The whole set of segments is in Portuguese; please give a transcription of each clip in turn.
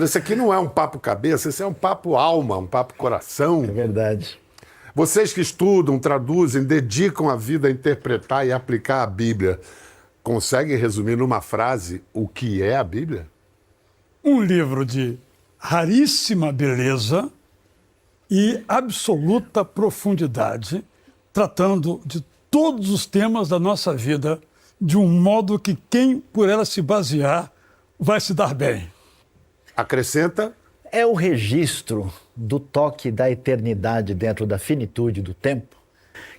esse aqui não é um papo cabeça, esse é um papo alma, um papo coração. É verdade. Vocês que estudam, traduzem, dedicam a vida a interpretar e aplicar a Bíblia, conseguem resumir numa frase o que é a Bíblia? Um livro de raríssima beleza e absoluta profundidade, tratando de todos os temas da nossa vida de um modo que quem por ela se basear vai se dar bem. Acrescenta? É o registro do toque da eternidade dentro da finitude do tempo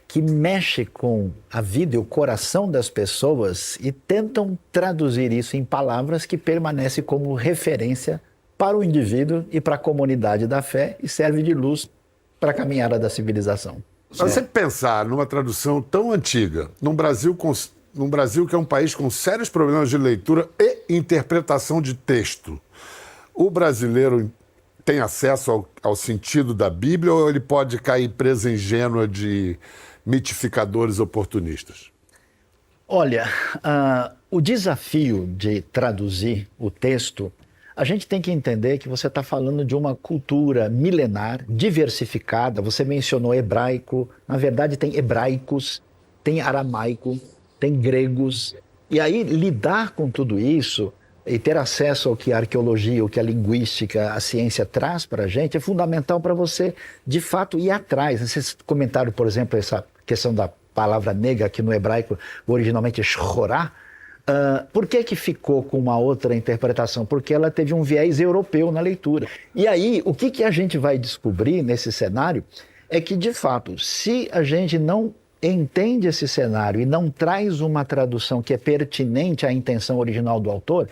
que mexe com a vida e o coração das pessoas e tentam traduzir isso em palavras que permanecem como referência para o indivíduo e para a comunidade da fé e serve de luz para a caminhada da civilização. Se você pensar numa tradução tão antiga, num Brasil que é um país com sérios problemas de leitura e interpretação de texto, o brasileiro tem acesso ao sentido da Bíblia ou ele pode cair presa ingênua de mitificadores oportunistas? Olha, o desafio de traduzir o texto, a gente tem que entender que você está falando de uma cultura milenar, diversificada. Você mencionou hebraico, na verdade tem hebraicos, tem aramaico, tem gregos. E aí lidar com tudo isso e ter acesso ao que a arqueologia, o que a linguística, a ciência traz para a gente é fundamental para você, de fato, ir atrás. Vocês comentaram, por exemplo, essa questão da palavra negra, que no hebraico originalmente é shorá. Por que ficou com uma outra interpretação? Porque ela teve um viés europeu na leitura. E aí, o que a gente vai descobrir nesse cenário é que, de fato, se a gente não entende esse cenário e não traz uma tradução que é pertinente à intenção original do autor,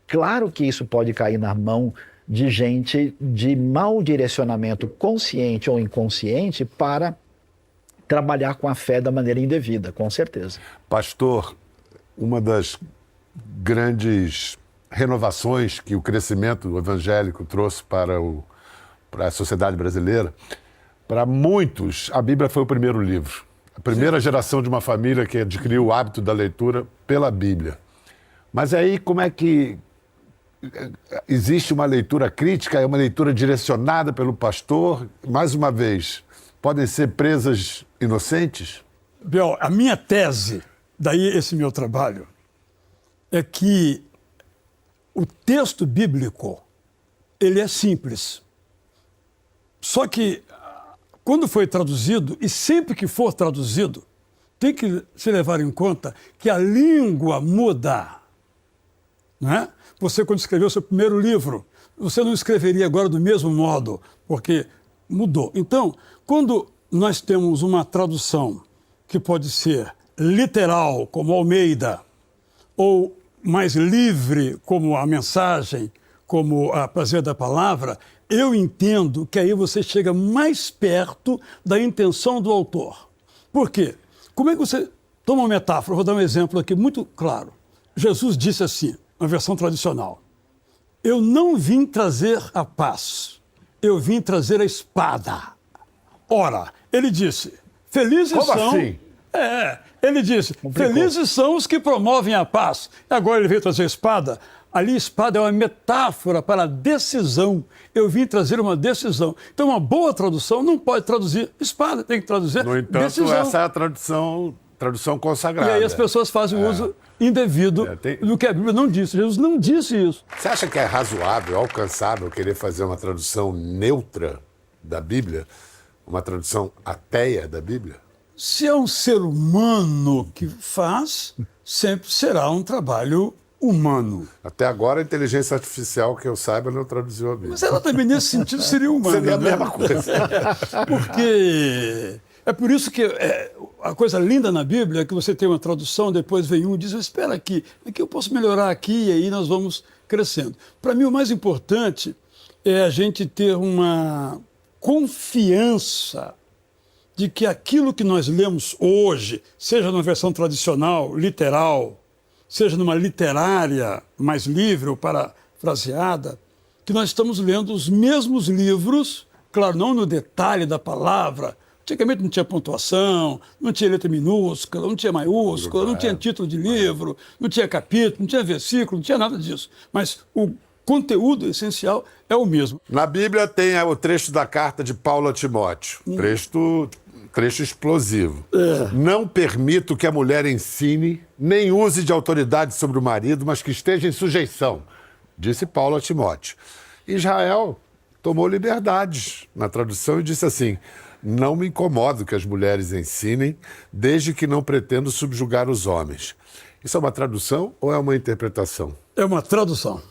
claro que isso pode cair na mão de gente de mau direcionamento consciente ou inconsciente para trabalhar com a fé da maneira indevida, com certeza. Pastor, uma das grandes renovações que o crescimento evangélico trouxe para a sociedade brasileira, para muitos, a Bíblia foi o primeiro livro. A primeira geração de uma família que adquiriu o hábito da leitura pela Bíblia. Mas aí como é que existe uma leitura crítica, é uma leitura direcionada pelo pastor? Mais uma vez, podem ser presas inocentes? Biel, a minha tese, daí esse meu trabalho, é que o texto bíblico, ele é simples. Só que, quando foi traduzido, e sempre que for traduzido, tem que se levar em conta que a língua muda. Não é? Você, quando escreveu seu primeiro livro, você não escreveria agora do mesmo modo, porque mudou. Então, quando nós temos uma tradução que pode ser literal, como Almeida, ou mais livre, como a Mensagem, como a Prazer da Palavra, eu entendo que aí você chega mais perto da intenção do autor. Por quê? Como é que você toma uma metáfora? Eu vou dar um exemplo aqui muito claro. Jesus disse assim, na versão tradicional: eu não vim trazer a paz, eu vim trazer a espada. Ora, ele disse, felizes Como são... assim? Ele disse, felizes são os que promovem a paz. E agora ele veio trazer a espada. Ali, espada é uma metáfora para a decisão. Eu vim trazer uma decisão. Então, uma boa tradução não pode traduzir espada, tem que traduzir No entanto, decisão. essa é a tradução consagrada. E aí as pessoas fazem o uso indevido do que a Bíblia não disse. Jesus não disse isso. Você acha que é razoável, alcançável, querer fazer uma tradução neutra da Bíblia? Uma tradução ateia da Bíblia? Se é um ser humano que faz, sempre será um trabalho humano. Até agora, a inteligência artificial, que eu saiba, não traduziu a Bíblia. Mas ela também, nesse sentido, seria humana. Seria a né? mesma coisa. Porque é por isso que a coisa linda na Bíblia é que você tem uma tradução, depois vem um e diz, espera aqui eu posso melhorar aqui, e aí nós vamos crescendo. Para mim, o mais importante é a gente ter uma confiança de que aquilo que nós lemos hoje, seja numa versão tradicional, literal, seja numa literária mais livre ou parafraseada, que nós estamos lendo os mesmos livros, claro, não no detalhe da palavra. Antigamente não tinha pontuação, não tinha letra minúscula, não tinha maiúscula, não tinha título de livro, não tinha capítulo, não tinha versículo, não tinha nada disso. Mas o conteúdo essencial é o mesmo. Na Bíblia tem o trecho da carta de Paulo a Timóteo. Trecho explosivo. Não permito que a mulher ensine, nem use de autoridade sobre o marido, mas que esteja em sujeição, disse Paulo a Timóteo. Israel tomou liberdades na tradução e disse assim: não me incomodo que as mulheres ensinem, desde que não pretendo subjugar os homens. Isso é uma tradução ou é uma interpretação? É uma tradução.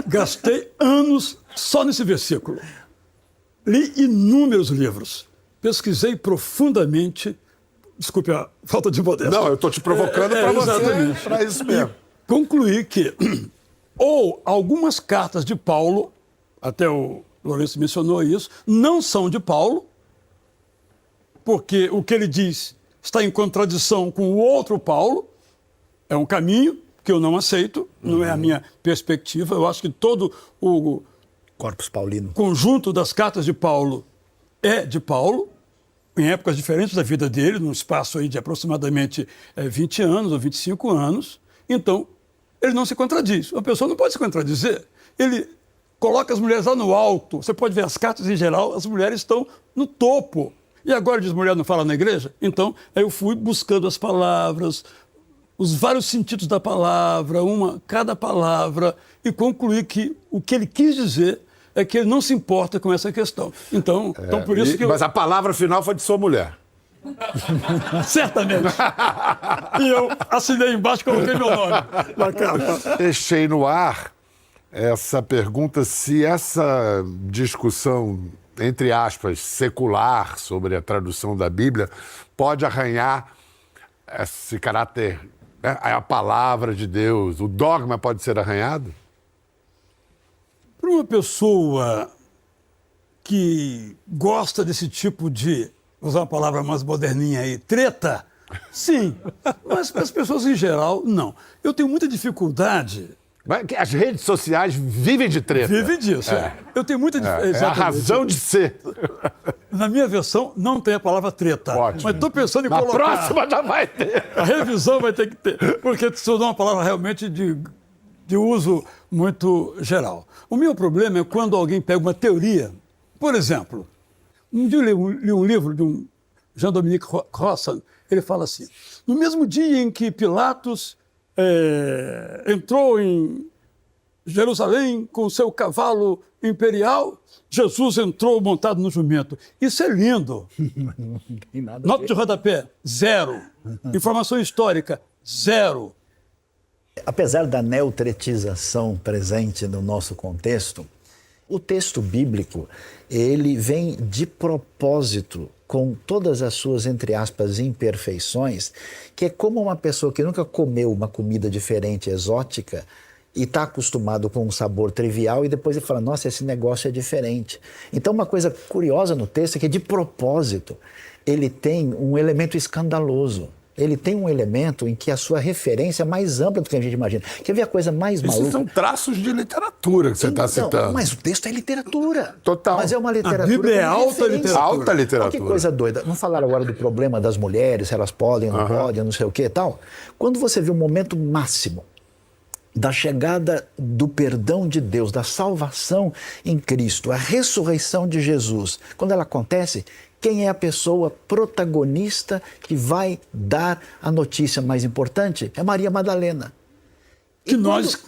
Gastei anos só nesse versículo. Li inúmeros livros. Pesquisei profundamente. Desculpe a falta de modéstia. Não, eu estou te provocando para você, exatamente. para isso mesmo. Concluí que ou algumas cartas de Paulo, até o Lourenço mencionou isso, não são de Paulo, porque o que ele diz está em contradição com o outro Paulo. É um caminho que eu não aceito, não é a minha perspectiva. Eu acho que todo o Corpus Paulino. conjunto das cartas de Paulo é de Paulo, em épocas diferentes da vida dele, num espaço aí de aproximadamente 20 anos ou 25 anos. Então, ele não se contradiz. Uma pessoa não pode se contradizer. Ele coloca as mulheres lá no alto. Você pode ver as cartas em geral, as mulheres estão no topo. E agora diz, mulher não fala na igreja? Então, aí eu fui buscando as palavras, os vários sentidos da palavra, cada palavra, e concluí que o que ele quis dizer é que ele não se importa com essa questão. Então por isso que eu... Mas a palavra final foi de sua mulher. Certamente. E eu assinei embaixo e coloquei meu nome na capa. Deixei no ar essa pergunta se essa discussão, entre aspas, secular sobre a tradução da Bíblia pode arranhar esse caráter, né? A palavra de Deus, o dogma pode ser arranhado? Para uma pessoa que gosta desse tipo de, vou usar uma palavra mais moderninha aí, treta, sim. Mas para as pessoas em geral, não. Eu tenho muita dificuldade. As redes sociais vivem de treta. Vivem disso. Eu tenho muita dificuldade. É a razão de ser. Na minha versão, não tem a palavra treta. Ótimo. Mas estou pensando em Na colocar. próxima já vai ter. A revisão vai ter que ter. Porque se eu dou uma palavra realmente de uso muito geral. O meu problema é quando alguém pega uma teoria. Por exemplo, um dia eu li um livro de um Jean-Dominique Rostand. Ele fala assim: no mesmo dia em que Pilatos entrou em Jerusalém com seu cavalo imperial, Jesus entrou montado no jumento. Isso é lindo. Não tem nada a Nota ver. de rodapé, 0. Informação histórica, 0. Apesar da neotretização presente no nosso contexto, o texto bíblico, ele vem de propósito com todas as suas, entre aspas, imperfeições, que é como uma pessoa que nunca comeu uma comida diferente, exótica, e está acostumado com um sabor trivial, e depois ele fala, nossa, esse negócio é diferente. Então, uma coisa curiosa no texto é que, de propósito, ele tem um elemento escandaloso. Ele tem um elemento em que a sua referência é mais ampla do que a gente imagina. Quer ver a coisa mais maluca? Esses são traços de literatura que você está citando. Mas o texto é literatura. Total. Mas é uma literatura. A Bíblia é com alta referência. literatura. Alta literatura. Olha que coisa doida. Não falaram agora do problema das mulheres, se elas podem ou não podem, não sei o que e tal. Quando você vê o momento máximo da chegada do perdão de Deus, da salvação em Cristo, a ressurreição de Jesus, quando ela acontece, quem é a pessoa protagonista que vai dar a notícia mais importante? É Maria Madalena. Que nós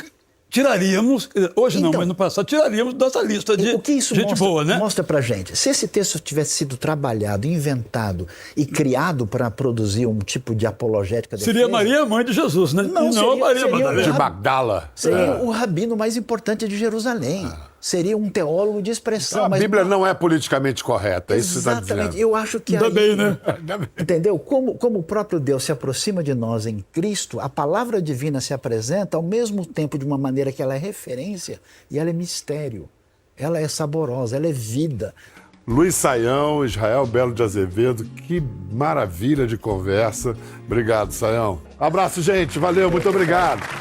tiraríamos, hoje não, Então, mas no passado, tiraríamos dessa lista de O que isso gente mostra, boa, né? mostra pra gente? Se esse texto tivesse sido trabalhado, inventado e criado para produzir um tipo de apologética defesa, Seria Maria, mãe de Jesus, né? Não, e não seria- a Maria seria Madalena. De Magdala. seria o rabino mais importante de Jerusalém. Seria um teólogo de expressão. A mas Bíblia não é politicamente correta, é isso que você está Exatamente. dizendo. Eu acho que Ainda aí, bem, né? entendeu? Como o próprio Deus se aproxima de nós em Cristo, a palavra divina se apresenta ao mesmo tempo de uma maneira que ela é referência e ela é mistério. Ela é saborosa, ela é vida. Luiz Saião, Israel Belo de Azevedo, que maravilha de conversa. Obrigado, Saião. Abraço, gente. Valeu, muito obrigado.